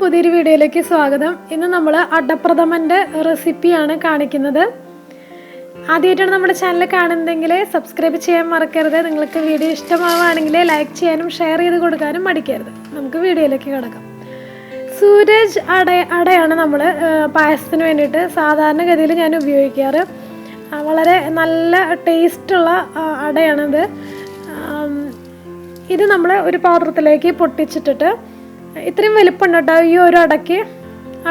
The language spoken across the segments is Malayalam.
പുതിയൊരു വീഡിയോയിലേക്ക് സ്വാഗതം. ഇന്ന് നമ്മൾ അടപ്രഥമൻ്റെ റെസിപ്പിയാണ് കാണിക്കുന്നത്. ആദ്യമായിട്ടാണ് നമ്മുടെ ചാനൽ കാണുന്നതെങ്കിൽ സബ്സ്ക്രൈബ് ചെയ്യാൻ മറക്കരുത്. നിങ്ങൾക്ക് വീഡിയോ ഇഷ്ടമാവുകയാണെങ്കിൽ ലൈക്ക് ചെയ്യാനും ഷെയർ ചെയ്ത് കൊടുക്കാനും മടിക്കരുത്. നമുക്ക് വീഡിയോയിലേക്ക് കിടക്കാം. സൂരജ് അടയാണ് നമ്മൾ പായസത്തിന് വേണ്ടിയിട്ട് സാധാരണഗതിയിൽ ഞാൻ ഉപയോഗിക്കാറ്. വളരെ നല്ല ടേസ്റ്റുള്ള അടയാണിത്. ഇത് നമ്മൾ ഒരു പാത്രത്തിലേക്ക് പൊട്ടിച്ചിട്ടിട്ട് ഇത്രയും വലിപ്പമുണ്ട് കേട്ടോ. ഈ ഒരു അടയ്ക്ക്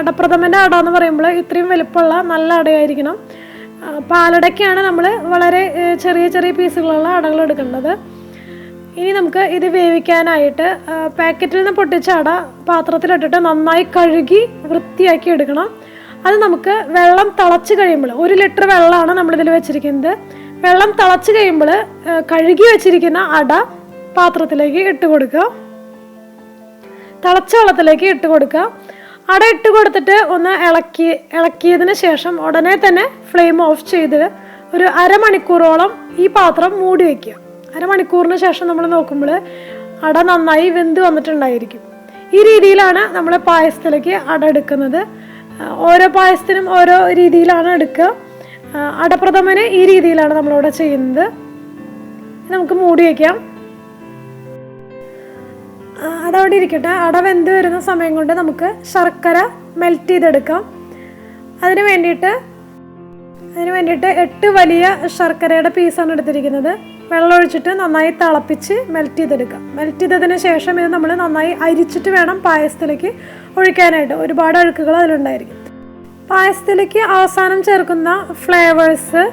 അടപ്രഥമൻ്റെ അട എന്ന് പറയുമ്പോൾ ഇത്രയും വലിപ്പമുള്ള നല്ല അടയായിരിക്കണം. പാലടയ്ക്കാണ് നമ്മൾ വളരെ ചെറിയ ചെറിയ പീസുകളുള്ള അടകൾ എടുക്കേണ്ടത്. ഇനി നമുക്ക് ഇത് വേവിക്കാനായിട്ട് പാക്കറ്റിൽ നിന്ന് പൊട്ടിച്ച അട പാത്രത്തിലിട്ടിട്ട് നന്നായി കഴുകി വൃത്തിയാക്കി എടുക്കണം. അത് നമുക്ക് വെള്ളം തിളച്ച് കഴിയുമ്പോൾ 1 ലിറ്റർ വെള്ളമാണ് നമ്മളിതിൽ വെച്ചിരിക്കുന്നത്. വെള്ളം തിളച്ച് കഴിയുമ്പോൾ കഴുകി വെച്ചിരിക്കുന്ന അട പാത്രത്തിലേക്ക് ഇട്ട് കൊടുക്കുക. തിളച്ച വെള്ളത്തിലേക്ക് ഇട്ട് കൊടുക്കുക. അട ഇട്ട് കൊടുത്തിട്ട് ഒന്ന് ഇളക്കിയതിന് ശേഷം ഉടനെ തന്നെ ഫ്ലെയിം ഓഫ് ചെയ്ത് ഒരു അരമണിക്കൂറോളം ഈ പാത്രം മൂടി വയ്ക്കുക. അരമണിക്കൂറിന് ശേഷം നമ്മൾ നോക്കുമ്പോൾ അട നന്നായി വെന്ത് വന്നിട്ടുണ്ടായിരിക്കും. ഈ രീതിയിലാണ് നമ്മൾ പായസത്തിലേക്ക് അട എടുക്കുന്നത്. ഓരോ പായസത്തിനും ഓരോ രീതിയിലാണ് എടുക്കുക. അടപ്രഥമന് ഈ രീതിയിലാണ് നമ്മളിവിടെ ചെയ്യുന്നത്. നമുക്ക് മൂടി വയ്ക്കാം. അതവിടെ ഇരിക്കട്ടെ. അട വെന്ത് വരുന്ന സമയം കൊണ്ട് നമുക്ക് ശർക്കര മെൽറ്റ് ചെയ്തെടുക്കാം. അതിന് വേണ്ടിയിട്ട് 8 വലിയ ശർക്കരയുടെ പീസാണ് എടുത്തിരിക്കുന്നത്. വെള്ളം ഒഴിച്ചിട്ട് നന്നായി തിളപ്പിച്ച് മെൽറ്റ് ചെയ്തെടുക്കാം. മെൽറ്റ് ചെയ്തതിന് ശേഷം ഇത് നമ്മൾ നന്നായി അരിച്ചിട്ട് വേണം പായസത്തിലേക്ക് ഒഴിക്കാനായിട്ട്. ഒരുപാട് അഴുക്കുകൾ അതിലുണ്ടായിരിക്കും. പായസത്തിലേക്ക് അവസാനം ചേർക്കുന്ന ഫ്ലേവേഴ്സ്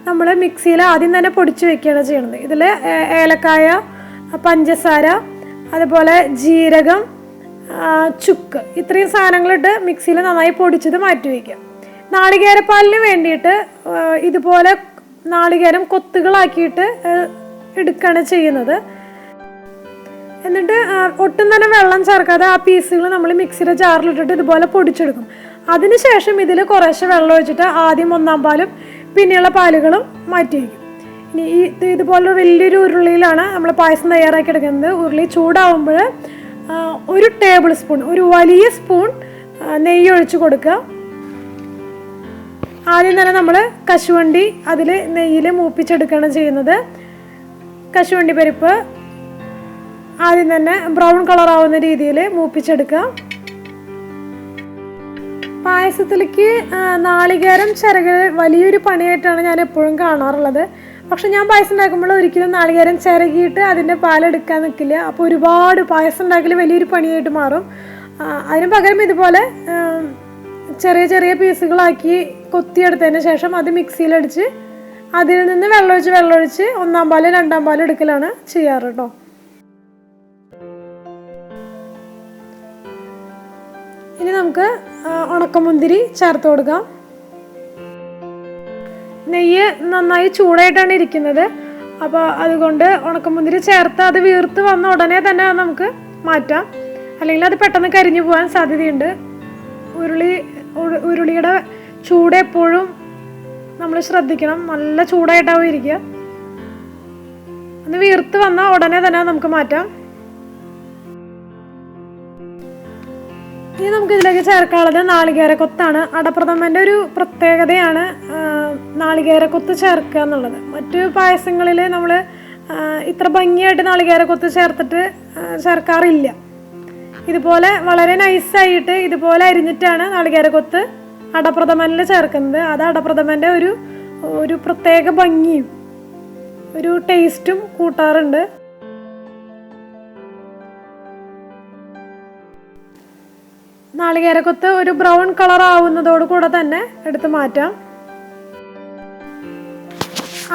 നമ്മൾ മിക്സിയിൽ ആദ്യം തന്നെ പൊടിച്ച് വെക്കുകയാണ് ചെയ്യുന്നത്. ഇതിൽ ഏലക്കായ, പഞ്ചസാര, അതുപോലെ ജീരകം, ചുക്ക്, ഇത്രയും സാധനങ്ങളിട്ട് മിക്സിയിൽ നന്നായി പൊടിച്ചത് മാറ്റി വയ്ക്കുക. നാളികേരപ്പാലിന് വേണ്ടിയിട്ട് ഇതുപോലെ നാളികേരം കൊത്തുകളാക്കിയിട്ട് എടുക്കുകയാണ് ചെയ്യുന്നത്. എന്നിട്ട് ഒട്ടും തന്നെ വെള്ളം ചേർക്കാതെ ആ പീസുകൾ നമ്മൾ മിക്സിയുടെ ജാറിലിട്ടിട്ട് ഇതുപോലെ പൊടിച്ചെടുക്കും. അതിനുശേഷം ഇതിൽ കുറേശ്ശെ വെള്ളം ഒഴിച്ചിട്ട് ആദ്യം 1-ാം പാലും പിന്നെയുള്ള പാലുകളും മാറ്റി വയ്ക്കും. ഇനി ഇതുപോലെ വലിയൊരു ഉരുളിയിലാണ് നമ്മൾ പായസം തയ്യാറാക്കി എടുക്കുന്നത്. ഉരുളി ചൂടാവുമ്പോൾ 1 ടേബിൾ സ്പൂൺ, ഒരു വലിയ സ്പൂൺ നെയ്യ് ഒഴിച്ച് കൊടുക്കുക. ആദ്യം തന്നെ നമ്മൾ കശുവണ്ടി അതിൽ നെയ്യിൽ മൂപ്പിച്ചെടുക്കുകയാണ് ചെയ്യുന്നത്. കശുവണ്ടി പരിപ്പ് ആദ്യം തന്നെ ബ്രൗൺ കളറാവുന്ന രീതിയിൽ മൂപ്പിച്ചെടുക്കുക. പായസത്തിലേക്ക് നാളികേരം ചിരകൽ വലിയൊരു പണിയായിട്ടാണ് ഞാൻ എപ്പോഴും കാണാറുള്ളത്. പക്ഷെ ഞാൻ പായസം ഉണ്ടാക്കുമ്പോൾ ഒരിക്കലും നാളികേരം ചിരകിയിട്ട് അതിൻ്റെ പാലെടുക്കാൻ നിൽക്കില്ല. അപ്പോൾ ഒരുപാട് പായസം ഉണ്ടാക്കൽ വലിയൊരു പണിയായിട്ട് മാറും. അതിന് പകരം ഇതുപോലെ ചെറിയ ചെറിയ പീസുകളാക്കി കൊത്തിയെടുത്തതിന് ശേഷം അത് മിക്സിയിലടിച്ച് അതിൽ നിന്ന് വെള്ളമൊഴിച്ച് 1-ാം പാല് 2-ാം പാല് എടുക്കലാണ് ചെയ്യാറ് കേട്ടോ. ഇനി നമുക്ക് ഉണക്കമുന്തിരി ചേർത്ത് കൊടുക്കാം. നെയ്യ് നന്നായി ചൂടായിട്ടാണ് ഇരിക്കുന്നത്. അപ്പോൾ അതുകൊണ്ട് ഉണക്കമുന്തിരി ചേർത്ത് അത് വീർത്ത് വന്ന ഉടനെ തന്നെ നമുക്ക് മാറ്റാം. അല്ലെങ്കിൽ അത് പെട്ടെന്ന് കരിഞ്ഞു പോകാൻ സാധ്യതയുണ്ട്. ഉരുളിയുടെ ചൂട് എപ്പോഴും നമ്മൾ ശ്രദ്ധിക്കണം. നല്ല ചൂടായിട്ടാവും ഇരിക്കുക. അത് വീർത്ത് വന്ന ഉടനെ തന്നെ നമുക്ക് മാറ്റാം. ഇനി നമുക്ക് ഇതിലേക്ക് ചേർക്കാനുള്ളത് നാളികേരക്കൊത്താണ്. അടപ്രഥമൻ്റെ ഒരു പ്രത്യേകതയാണ് നാളികേരക്കൊത്ത് ചേർക്കുക എന്നുള്ളത്. മറ്റു പായസങ്ങളിൽ നമ്മൾ ഇത്ര ഭംഗിയായിട്ട് നാളികേരക്കൊത്ത് ചേർക്കാറില്ല. ഇതുപോലെ വളരെ നൈസായിട്ട് ഇതുപോലെ അരിഞ്ഞിട്ടാണ് നാളികേരക്കൊത്ത് അടപ്രഥമനിൽ ചേർക്കുന്നത്. അത് അടപ്രഥമൻ്റെ ഒരു പ്രത്യേക ഭംഗിയും ഒരു ടേസ്റ്റും കൂട്ടാറുണ്ട്. നാളികേരക്കൊത്ത് ഒരു ബ്രൗൺ കളർ ആവുന്നതോട് കൂടെ തന്നെ എടുത്ത് മാറ്റാം.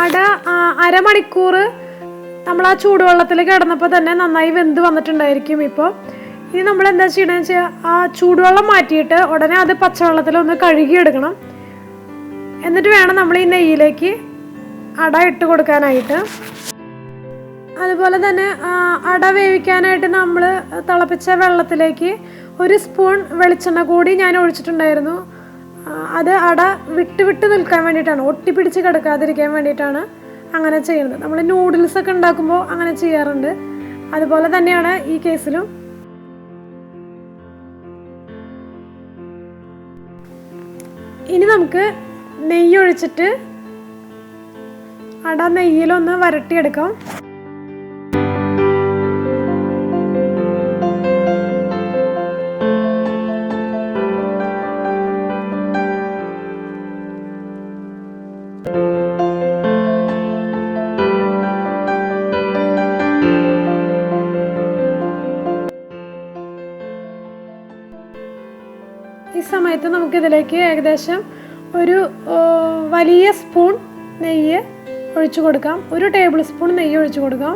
അട അരമണിക്കൂർ നമ്മൾ ആ ചൂടുവെള്ളത്തിൽ കിടന്നപ്പോൾ തന്നെ നന്നായി വെന്ത് വന്നിട്ടുണ്ടായിരിക്കും. ഇപ്പോൾ ഇനി നമ്മൾ എന്താ ചെയ്യണമെന്ന് വെച്ചാൽ ആ ചൂടുവെള്ളം മാറ്റിയിട്ട് ഉടനെ അത് പച്ചവെള്ളത്തിലൊന്ന് കഴുകിയെടുക്കണം. എന്നിട്ട് വേണം നമ്മൾ ഈ നെയ്യിലേക്ക് അട ഇട്ട് കൊടുക്കാനായിട്ട്. അതുപോലെ തന്നെ അട വേവിക്കാനായിട്ട് നമ്മൾ തിളപ്പിച്ച വെള്ളത്തിലേക്ക് 1 സ്പൂൺ വെളിച്ചെണ്ണ കൂടി ഞാൻ ഒഴിച്ചിട്ടുണ്ടായിരുന്നു. അത് അട വിട്ട് നിൽക്കാൻ വേണ്ടിയിട്ടാണ്, ഒട്ടിപ്പിടിച്ച് കിടക്കാതിരിക്കാൻ വേണ്ടിയിട്ടാണ് അങ്ങനെ ചെയ്യുന്നത്. നമ്മൾ നൂഡിൽസൊക്കെ ഉണ്ടാക്കുമ്പോൾ അങ്ങനെ ചെയ്യാറുണ്ട്. അതുപോലെ തന്നെയാണ് ഈ കേസിലും. ഇനി നമുക്ക് നെയ്യ് ഒഴിച്ചിട്ട് അട നെയ്യിലൊന്ന് വരട്ടിയെടുക്കാം. ഈ സമയത്ത് നമുക്കിതിലേക്ക് ഏകദേശം ഒരു വലിയ സ്പൂൺ നെയ്യ് ഒഴിച്ചു കൊടുക്കാം. 1 ടേബിൾ സ്പൂൺ നെയ്യ് ഒഴിച്ചു കൊടുക്കാം.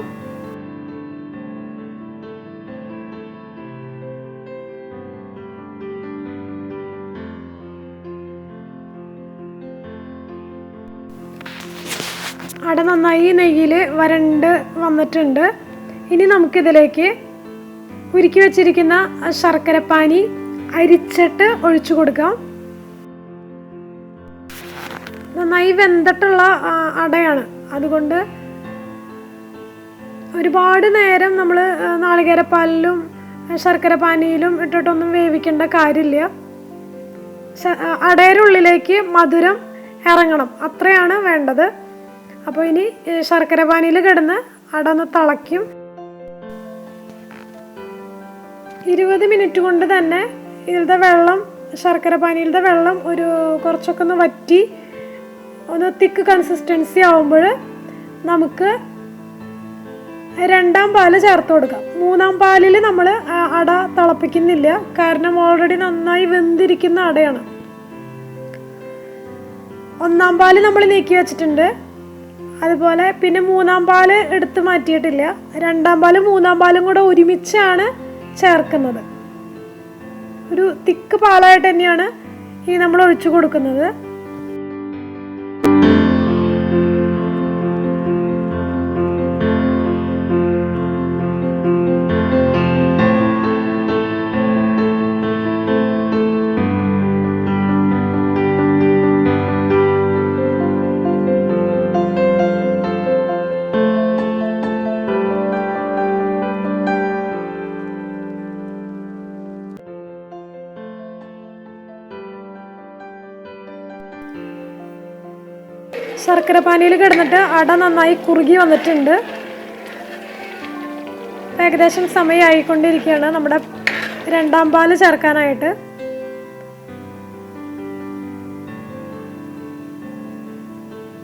അട നന്നായി നെയ്യിൽ വരണ്ട് വന്നിട്ടുണ്ട്. ഇനി നമുക്കിതിലേക്ക് ഉരുക്കി വെച്ചിരിക്കുന്ന ശർക്കരപ്പാനി അരിച്ചിട്ട് ഒഴിച്ചു കൊടുക്കാം. നന്നായി വെന്തിട്ടുള്ള അടയാണ്, അതുകൊണ്ട് ഒരുപാട് നേരം നമ്മൾ നാളികേരപ്പാലിലും ശർക്കരപ്പാനിയിലും ഇട്ടിട്ടൊന്നും വേവിക്കേണ്ട കാര്യമില്ല. അടയുടെ ഉള്ളിലേക്ക് മധുരം ഇറങ്ങണം, അത്രയാണ് വേണ്ടത്. അപ്പോൾ ഇനി ശർക്കരപ്പാനിയിൽ കിടന്ന് അട ഒന്ന് തിളയ്ക്കും. 20 മിനിറ്റ് കൊണ്ട് തന്നെ ഇതിലത്തെ വെള്ളം, ശർക്കരപ്പാനിയിലത്തെ വെള്ളം ഒരു കുറച്ചൊക്കെ ഒന്ന് വറ്റി ഒന്ന് തിക്ക് കൺസിസ്റ്റൻസി ആവുമ്പോൾ നമുക്ക് 2ാം പാല് ചേർത്ത് കൊടുക്കാം. 3ാം പാലിൽ നമ്മൾ അട തിളപ്പിക്കുന്നില്ല, കാരണം ഓൾറെഡി നന്നായി വെന്തിരിക്കുന്ന അടയാണ്. 1ാം പാല് നമ്മൾ നീക്കി വെച്ചിട്ടുണ്ട്. അതുപോലെ പിന്നെ 3ാം പാല് എടുത്ത് മാറ്റിയിട്ടില്ല. 2ാം പാലും 3ാം പാലും കൂടെ ഒരുമിച്ചാണ് ചേർക്കുന്നത്. ഒരു തിക്ക് പാലായിട്ട് തന്നെയാണ് ഈ നമ്മൾ ഒഴിച്ചു കൊടുക്കുന്നത്. ശർക്കരപ്പാനിയിൽ കിടന്നിട്ട് അട നന്നായി കുറുകി വന്നിട്ടുണ്ട്. ഏകദേശം സമയമായിക്കൊണ്ടിരിക്കുകയാണ് നമ്മുടെ 2ാം പാല് ചേർക്കാനായിട്ട്.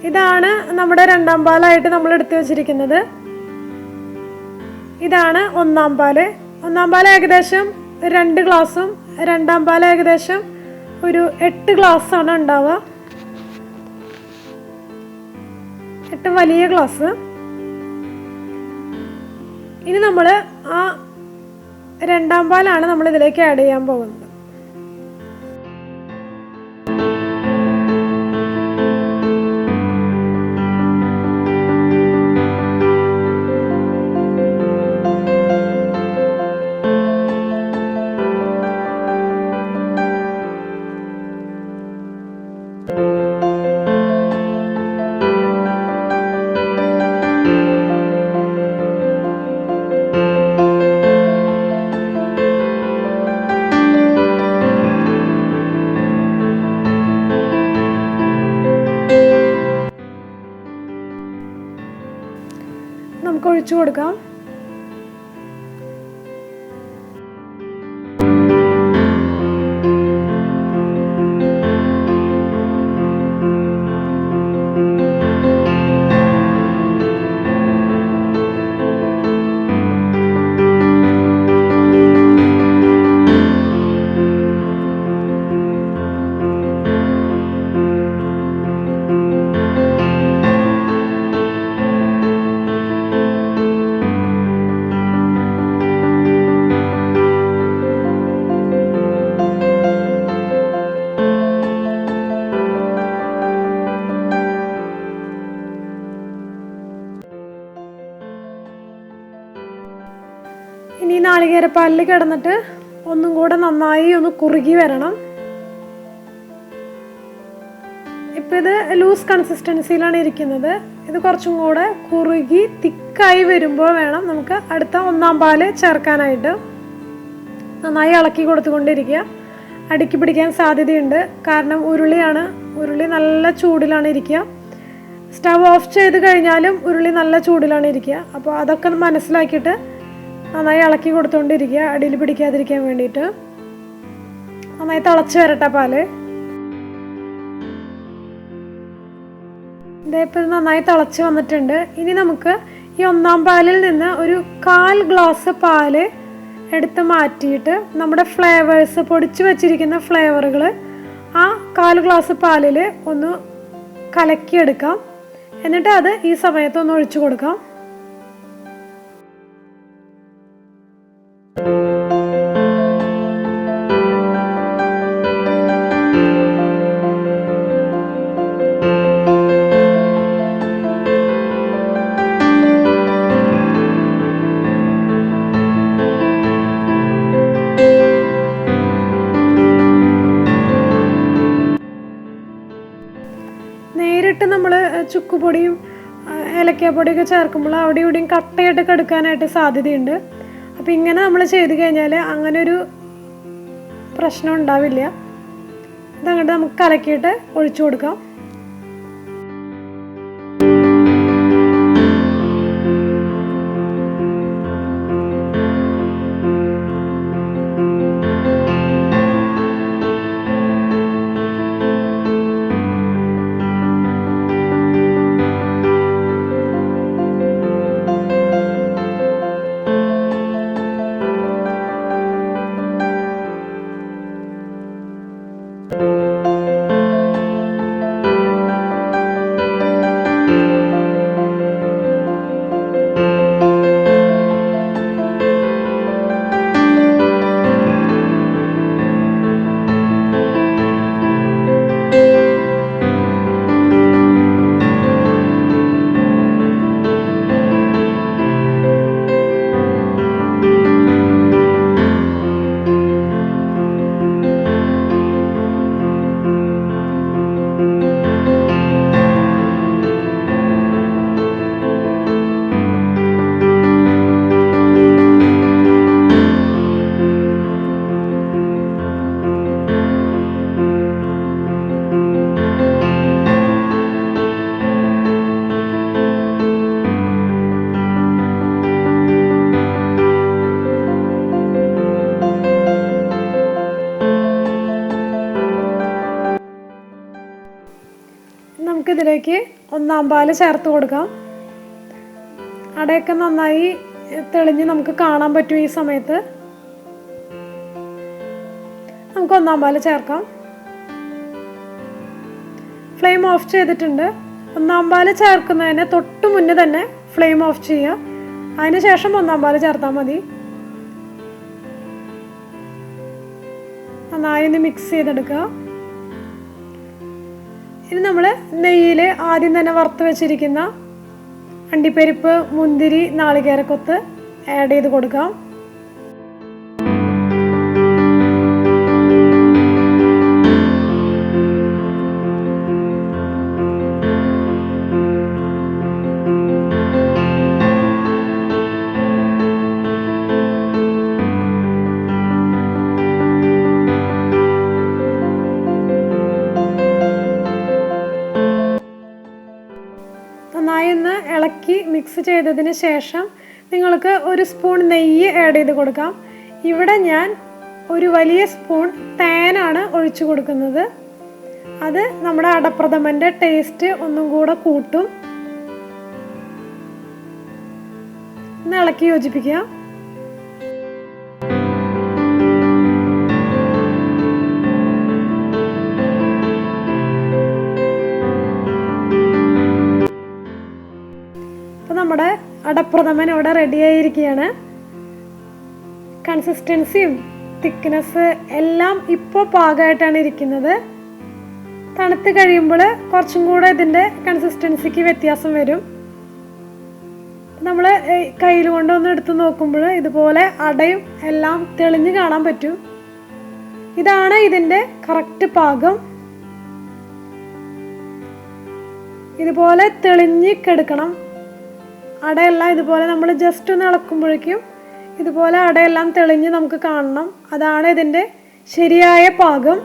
ഇതാണ് നമ്മുടെ 2ാം പാലായിട്ട് നമ്മൾ എടുത്തു വച്ചിരിക്കുന്നത്. ഇതാണ് 1ാം പാല്. 1ാം പാല് ഏകദേശം 2 ഗ്ലാസും 2ാം പാല് ഏകദേശം ഒരു 8 ഗ്ലാസ്സാണ് ഉണ്ടാവുക. 8 വലിയ ഗ്ലാസ്. ഇനി നമ്മൾ ആ 2ാം പാലാണ് നമ്മൾ ഇതിലേക്ക് ആഡ് ചെയ്യാൻ പോകുന്നത്. നമുക്ക് ഒഴിച്ചു കൊടുക്കാം. ഇനി നാളികേരപ്പാലിൽ കിടന്നിട്ട് ഒന്നും കൂടെ നന്നായി ഒന്ന് കുറുകി വരണം. ഇപ്പം ഇത് ലൂസ് കൺസിസ്റ്റൻസിയിലാണ് ഇരിക്കുന്നത്. ഇത് കുറച്ചും കൂടെ കുറുകി തിക്കായി വരുമ്പോൾ വേണം നമുക്ക് അടുത്ത 1ാം പാല് ചേർക്കാനായിട്ട്. നന്നായി ഇളക്കി കൊടുത്തുകൊണ്ടിരിക്കുക. അടുക്കി പിടിക്കാൻ സാധ്യതയുണ്ട്. കാരണം ഉരുളി നല്ല ചൂടിലാണ് ഇരിക്കുക. സ്റ്റവ് ഓഫ് ചെയ്ത് കഴിഞ്ഞാലും ഉരുളി നല്ല ചൂടിലാണ് ഇരിക്കുക. അപ്പോൾ അതൊക്കെ മനസ്സിലാക്കിയിട്ട് നന്നായി ഇളക്കി കൊടുത്തുകൊണ്ടിരിക്കുക, അടിയിൽ പിടിക്കാതിരിക്കാൻ വേണ്ടിയിട്ട്. നന്നായി തിളച്ച് വരട്ടെ പാല്. ഇതേപ്പോൾ നന്നായി തിളച്ച് വന്നിട്ടുണ്ട്. ഇനി നമുക്ക് ഈ ഒന്നാം പാലിൽ നിന്ന് ഒരു 1/4 ഗ്ലാസ് പാല് എടുത്ത് മാറ്റിയിട്ട് നമ്മുടെ ഫ്ലേവേഴ്സ്, പൊടിച്ച് വച്ചിരിക്കുന്ന ഫ്ലേവറുകൾ ആ 1/4 ഗ്ലാസ് പാലിൽ ഒന്ന് കലക്കിയെടുക്കാം. എന്നിട്ട് അത് ഈ സമയത്ത് ഒന്ന് ഒഴിച്ചു കൊടുക്കാം. നേരിട്ട് നമ്മൾ ചുക്കുപൊടിയും ഏലക്കാപ്പൊടിയൊക്കെ ചേർക്കുമ്പോൾ അവിടെ ഇവിടെയും കട്ടയായിട്ട് കെടുക്കാനായിട്ട് സാധ്യതയുണ്ട്. അപ്പോൾ ഇങ്ങനെ നമ്മൾ ചെയ്ത് കഴിഞ്ഞാൽ അങ്ങനെ ഒരു പ്രശ്നം ഉണ്ടാവില്ല. ഇതങ്ങോട്ട് നമുക്ക് കലക്കിയിട്ട് ഒഴിച്ചു കൊടുക്കാം. നമുക്കിതിലേക്ക് ഒന്നാം പാല് ചേർത്ത് കൊടുക്കാം. അടയൊക്കെ നന്നായി തെളിഞ്ഞ് നമുക്ക് കാണാൻ പറ്റും. ഈ സമയത്ത് നമുക്ക് ഒന്നാം പാല് ചേർക്കാം. ഫ്ലെയിം ഓഫ് ചെയ്തിട്ടുണ്ട്. ഒന്നാം പാല് ചേർക്കുന്നതിന് തൊട്ട് മുന്നേ തന്നെ ഫ്ലെയിം ഓഫ് ചെയ്യുക. അതിനുശേഷം ഒന്നാം പാല് ചേർത്താൽ മതി. നന്നായി ഒന്ന് മിക്സ് ചെയ്തെടുക്കുക. ഇനി നമ്മൾ നെയ്യിൽ ആദ്യം തന്നെ വറുത്ത് വെച്ചിരിക്കുന്ന അണ്ടിപ്പരിപ്പ്, മുന്തിരി, നാളികേരക്കൊത്ത് ആഡ് ചെയ്ത് കൊടുക്കാം. നന്നായി ഒന്ന് ഇളക്കി മിക്സ് ചെയ്തതിന് ശേഷം നിങ്ങൾക്ക് ഒരു സ്പൂൺ നെയ്യ് ആഡ് ചെയ്ത് കൊടുക്കാം. ഇവിടെ ഞാൻ ഒരു വലിയ സ്പൂൺ തേനാണ് ഒഴിച്ചു കൊടുക്കുന്നത്. അത് നമ്മുടെ അടപ്രഥമൻ്റെ ടേസ്റ്റ് ഒന്നും കൂടെ കൂട്ടും. ഒന്ന് ഇളക്കി യോജിപ്പിക്കുക. നമ്മുടെ അടപ്രഥമൻ ഇവിടെ റെഡി ആയിരിക്കുകയാണ്. കൺസിസ്റ്റൻസിയും തിക്നെസ് എല്ലാം ഇപ്പോൾ പാകമായിട്ടാണ് ഇരിക്കുന്നത്. തണുത്ത് കഴിയുമ്പോൾ കുറച്ചും കൂടെ ഇതിൻ്റെ കൺസിസ്റ്റൻസിക്ക് വ്യത്യാസം വരും. നമ്മൾ കയ്യിൽ കൊണ്ടൊന്ന് എടുത്ത് നോക്കുമ്പോൾ ഇതുപോലെ അടയും എല്ലാം തെളിഞ്ഞ് കാണാൻ പറ്റും. ഇതാണ് ഇതിൻ്റെ കറക്റ്റ് പാകം. ഇതുപോലെ തെളിഞ്ഞ് കിടക്കണം അടയെല്ലാം. ഇതുപോലെ നമ്മൾ ജസ്റ്റ് ഒന്ന് ഇളക്കുമ്പോഴേക്കും ഇതുപോലെ അടയെല്ലാം തെളിഞ്ഞ് നമുക്ക് കാണണം. അതാണ് ഇതിൻ്റെ ശരിയായ പാകം.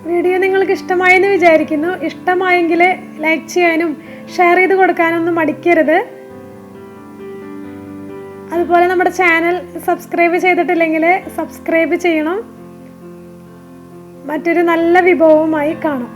വീഡിയോ നിങ്ങൾക്ക് ഇഷ്ടമായെന്ന് വിചാരിക്കുന്നു. ഇഷ്ടമായെങ്കിൽ ലൈക്ക് ചെയ്യാനും ഷെയർ ചെയ്ത് കൊടുക്കാനൊന്നും മടിക്കരുത്. അതുപോലെ നമ്മുടെ ചാനൽ സബ്സ്ക്രൈബ് ചെയ്തിട്ടില്ലെങ്കിൽ സബ്സ്ക്രൈബ് ചെയ്യണം. മറ്റൊരു നല്ല വിഭവവുമായി കാണാം.